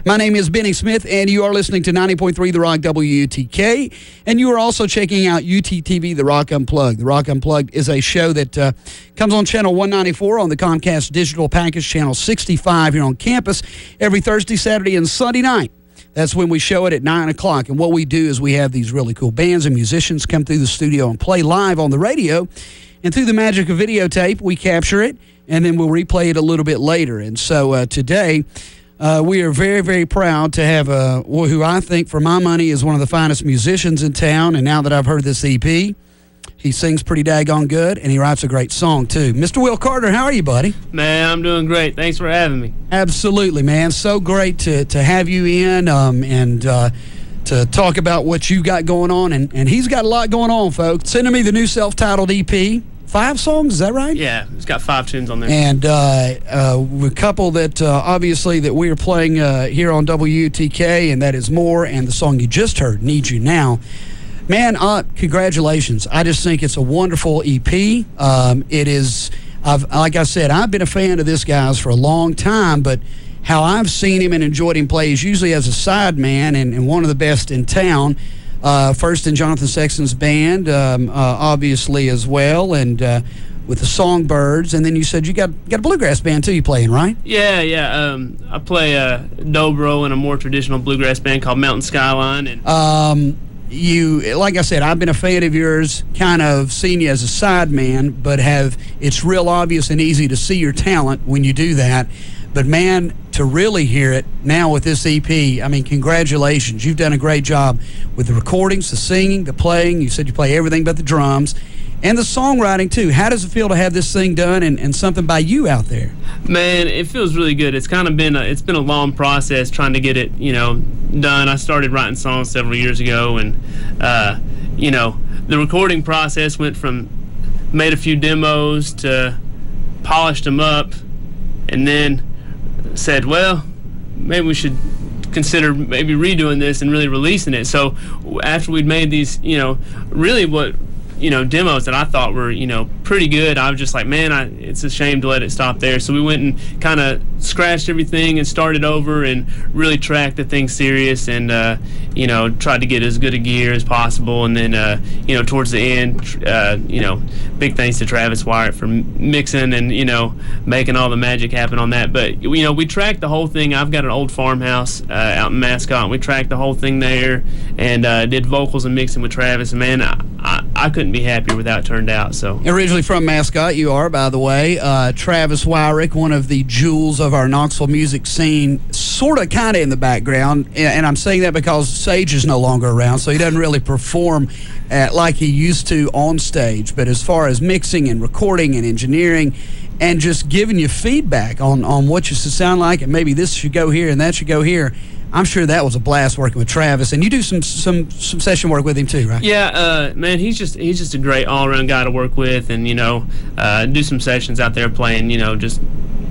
My name is Benny Smith, and you are listening to 90.3 The Rock WUTK, and you are also checking out UTTV The Rock Unplugged. The Rock Unplugged is a show that comes on Channel 194 on the Comcast Digital Package, Channel 65 here on campus every Thursday, Saturday, and Sunday night. That's when we show it at 9 o'clock, and what we do is we have these really cool bands and musicians come through the studio and play live on the radio, and through the magic of videotape, we capture it, and then we'll replay it a little bit later. And so today, we are very, very proud to have who I think, for my money, is one of the finest musicians in town. And now that I've heard this EP, he sings pretty daggone good, and he writes a great song, too. Mr. Will Carter, how are you, buddy? Man, I'm doing great. Thanks for having me. Absolutely, man. So great to have you in and to talk about what you got going on. And he's got a lot going on, folks. Sending me the new self-titled EP. 5 songs, is that right? Yeah, it's got 5 tunes on there. And a couple that obviously that we are playing here on WUTK, and that is More, and the song you just heard, Need You Now. Man, congratulations. I just think it's a wonderful EP. It is, like I said, I've been a fan of this guy's for a long time, but how I've seen him and enjoyed him play is usually as a side man and one of the best in town. First in Jonathan Sexton's band, obviously, as well, and with the Songbirds. And then you said you got a bluegrass band, too, you playing, right? Yeah. I play dobro in a more traditional bluegrass band called Mountain Skyline. And like I said, I've been a fan of yours, kind of seen you as a side man, but it's real obvious and easy to see your talent when you do that. But, man, to really hear it now with this EP, I mean, congratulations. You've done a great job with the recordings, the singing, the playing. You said you play everything but the drums. And the songwriting, too. How does it feel to have this thing done and something by you out there? Man, it feels really good. It's kind of been a long process trying to get it, done. I started writing songs several years ago, and, the recording process went from made a few demos to polished them up, and then said, well, maybe we should consider maybe redoing this and really releasing it. So after we'd made these, really what, demos that I thought were, pretty good, I was just like, man, it's a shame to let it stop there. So we went and kind of scratched everything and started over and really tracked the thing serious and, tried to get as good a gear as possible. And then, towards the end, big thanks to Travis Wyatt for mixing and, making all the magic happen on that. But, we tracked the whole thing. I've got an old farmhouse out in Mascot, and we tracked the whole thing there and did vocals and mixing with Travis. And, man, I couldn't be happier with how it turned out. So originally from Mascot, you are, by the way. Travis Wyrick, one of the jewels of our Knoxville music scene, sort of kind of in the background, and I'm saying that because Sage is no longer around, so he doesn't really perform like he used to on stage. But as far as mixing and recording and engineering and just giving you feedback on what you should sound like, and maybe this should go here and that should go here, I'm sure that was a blast working with Travis. And you do some session work with him too, right? Yeah, man, he's just a great all-around guy to work with, and do some sessions out there playing, just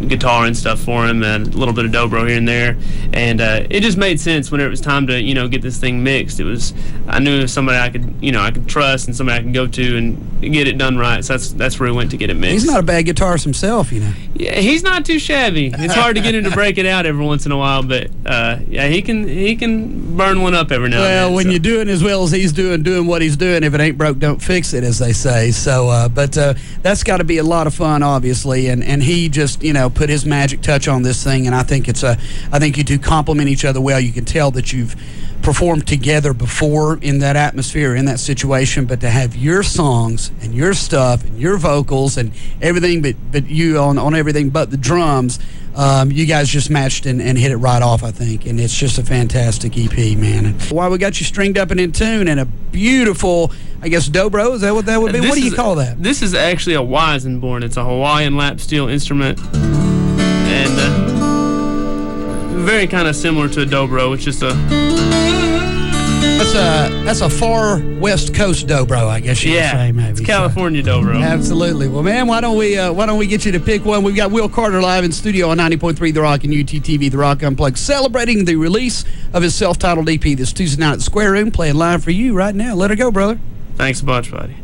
guitar and stuff for him, and a little bit of dobro here and there. And it just made sense whenever it was time to get this thing mixed. I knew it was somebody I could trust and somebody I could go to and get it done right. So that's where we went to get it mixed. He's not a bad guitarist himself, Yeah, he's not too shabby. It's hard to get him to break it out every once in a while, but yeah, he can burn one up every now and then. Well, when you're doing as well as he's doing what he's doing, if it ain't broke, don't fix it, as they say. So, but that's got to be a lot of fun, obviously, and he just put his magic touch on this thing, and I think you two complement each other well. You can tell that you've performed together before in that atmosphere, in that situation, but to have your songs and your stuff and your vocals and everything, but you on everything but the drums, you guys just matched and hit it right off, I think, and it's just a fantastic EP, man. And while we got you stringed up and in tune, and a beautiful, I guess, dobro, is that what that would be? What do you call that? This is actually a Weisenborn. It's a Hawaiian lap steel instrument, and very kind of similar to a dobro. It's just that's a far west coast dobro, I guess you could say, maybe. It's California dobro. Absolutely. Well, man, why don't we get you to pick one? We've got Will Carter live in studio on 90.3 The Rock and UTTV The Rock Unplugged, celebrating the release of his self-titled EP this Tuesday night at the Square Room, playing live for you right now. Let her go, brother. Thanks a bunch, buddy.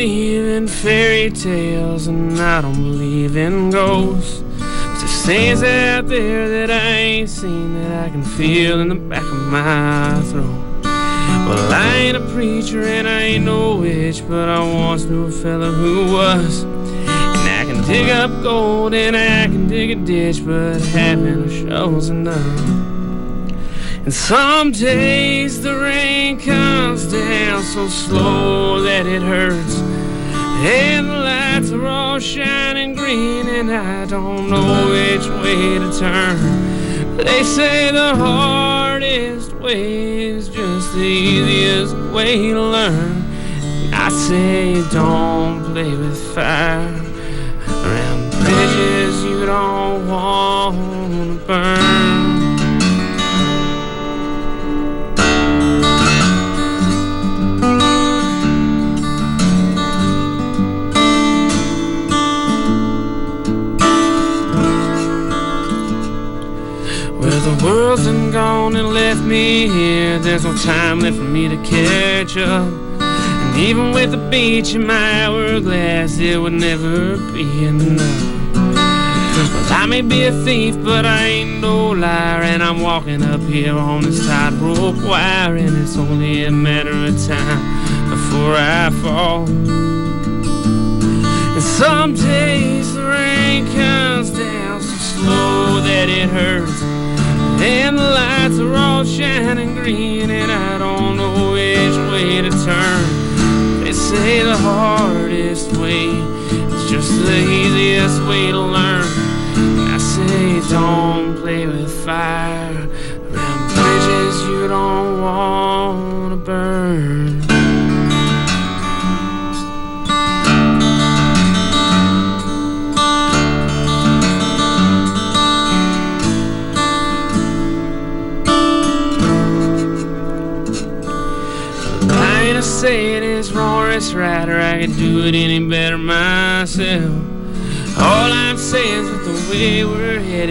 believe in fairy tales and I don't believe in ghosts. But there's things out there that I ain't seen that I can feel in the back of my throat. Well, I ain't a preacher and I ain't no witch, but I once knew a fella who was. And I can dig up gold and I can dig a ditch, but having a shovel's enough. And some days the rain comes down so slow that it hurts, and the lights are all shining green and I don't know which way to turn. They say the hardest way is just the easiest way to learn. I say don't play with fire around bridges you don't want to burn. Well, the world's been gone and left me here. There's no time left for me to catch up. And even with the beach in my hourglass, it would never be enough. Well, I may be a thief, but I ain't no liar, and I'm walking up here on this tightrope wire, and it's only a matter of time before I fall. And some days the rain comes down so slow that it hurts, and the lights are all shining green and I don't know which way to turn. They say the hardest way is just the easiest way to learn. I say don't play with fire around bridges you don't want to burn. Saying it's wrong or it's right, or I could do it any better myself. All I'm saying is with the way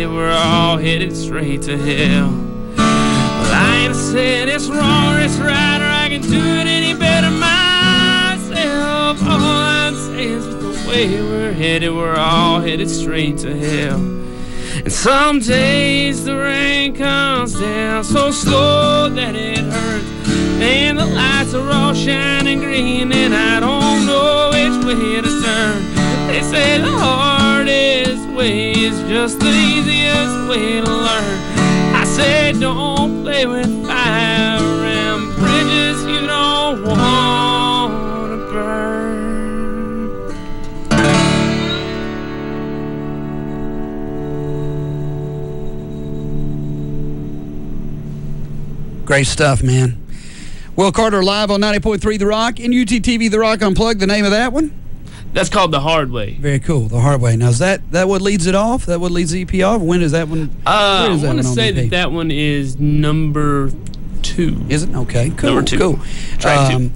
we're all headed straight to hell. Well, I ain't saying it's wrong or it's right, or I can do it any better myself. All I'm saying is with the way we're all headed straight to hell. And some days the rain comes down so slow that it hurts, and the lights are all shining green and I don't know which way to turn. They say the hardest way is just the easiest way to learn. I say don't play with fire around bridges you don't want to burn. Great stuff, man. Will Carter live on 90.3 The Rock and UTTV The Rock Unplugged. The name of that one? That's called The Hard Way. Very cool. The Hard Way. Now, is that what leads it off? That what leads the EP off? When is that one? I want to say that one is number 2. Is it? Okay. Cool. Number 2. Cool. Track 2.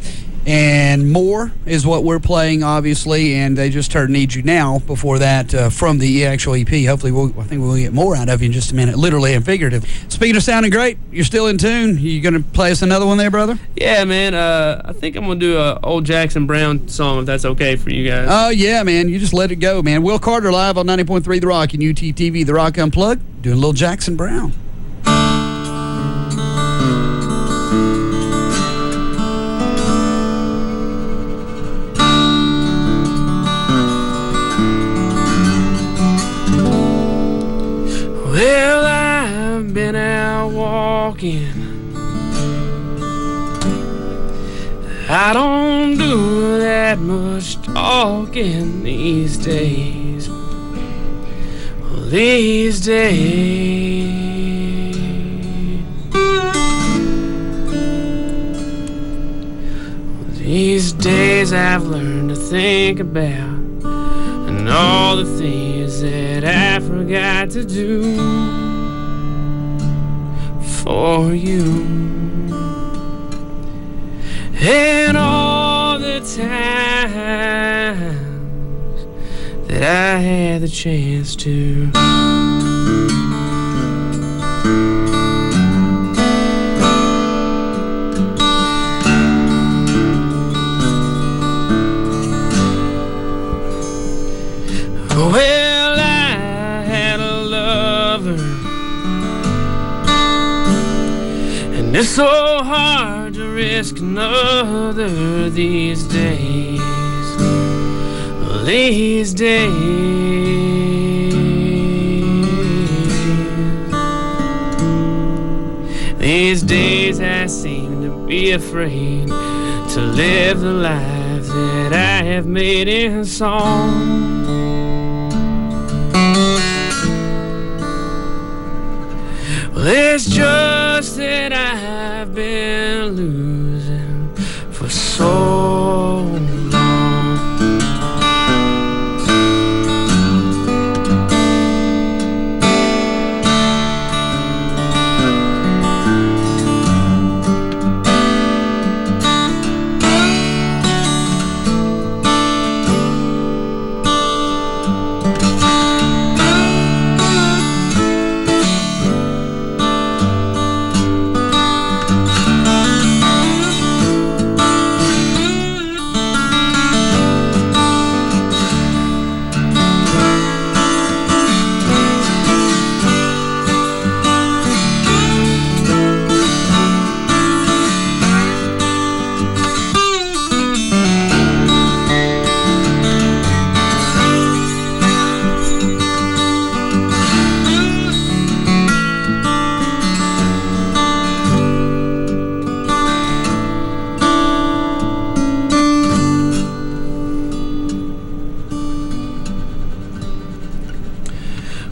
And More is what we're playing, obviously, and they just heard Need You Now before that from the actual EP. Hopefully, I think we'll get more out of you in just a minute, literally and figurative. Speaking of sounding great, you're still in tune. You going to play us another one there, brother? Yeah, man. I think I'm going to do a old Jackson Brown song, if that's okay for you guys. Oh, yeah, man. You just let it go, man. Will Carter live on 90.3 The Rock and UTTV The Rock Unplugged, doing a little Jackson Brown. Well, I've been out walking. I don't do that much talking these days. Well, these days. These days I've learned to think about and all the things that I forgot to do for you, and all the times that I had the chance to. It's so hard to risk another these days. These days. These days I seem to be afraid to live the life that I have made in song. Well, it's just that I've been losing for so long.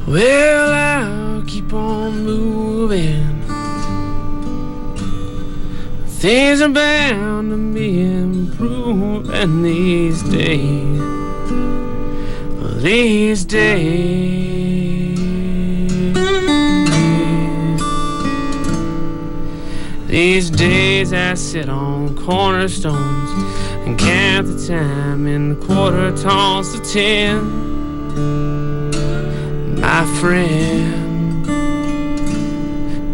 Well, I'll keep on moving. Things are bound to be improving these days. These days. These days I sit on cornerstones and count the time in the quarter tones to 10. My friend,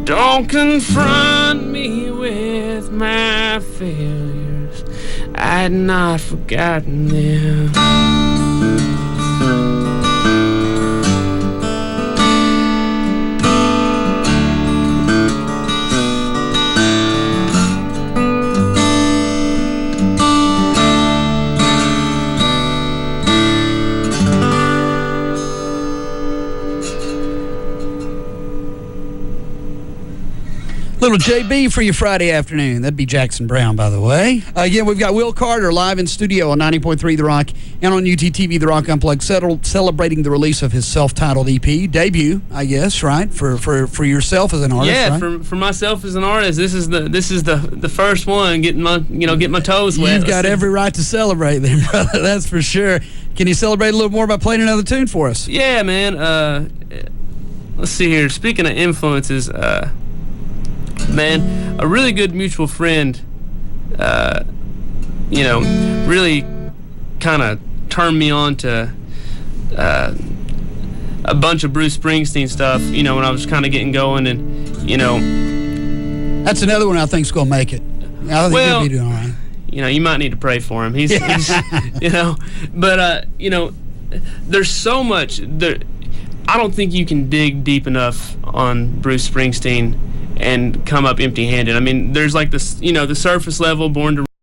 don't confront me with my failures. I'd not forgotten them. Little JB for your Friday afternoon. That'd be Jackson Brown, by the way. Again, we've got Will Carter live in studio on 90.3 The Rock and on UTTV The Rock Unplugged, celebrating the release of his self-titled EP debut, I guess, right? For yourself as an artist, yeah, right? for myself as an artist, this is the first one. Getting my toes wet. You've got every right to celebrate, then, brother. That's for sure. Can you celebrate a little more by playing another tune for us? Yeah, man. Let's see here. Speaking of influences. Man, a really good mutual friend, really kind of turned me on to a bunch of Bruce Springsteen stuff, when I was kind of getting going, and, That's another one I think's going to make it. I think he'll be doing all right. You might need to pray for him. He's but, there's so much there. I don't think you can dig deep enough on Bruce Springsteen and come up empty-handed. I mean, there's like this, the surface level, Born to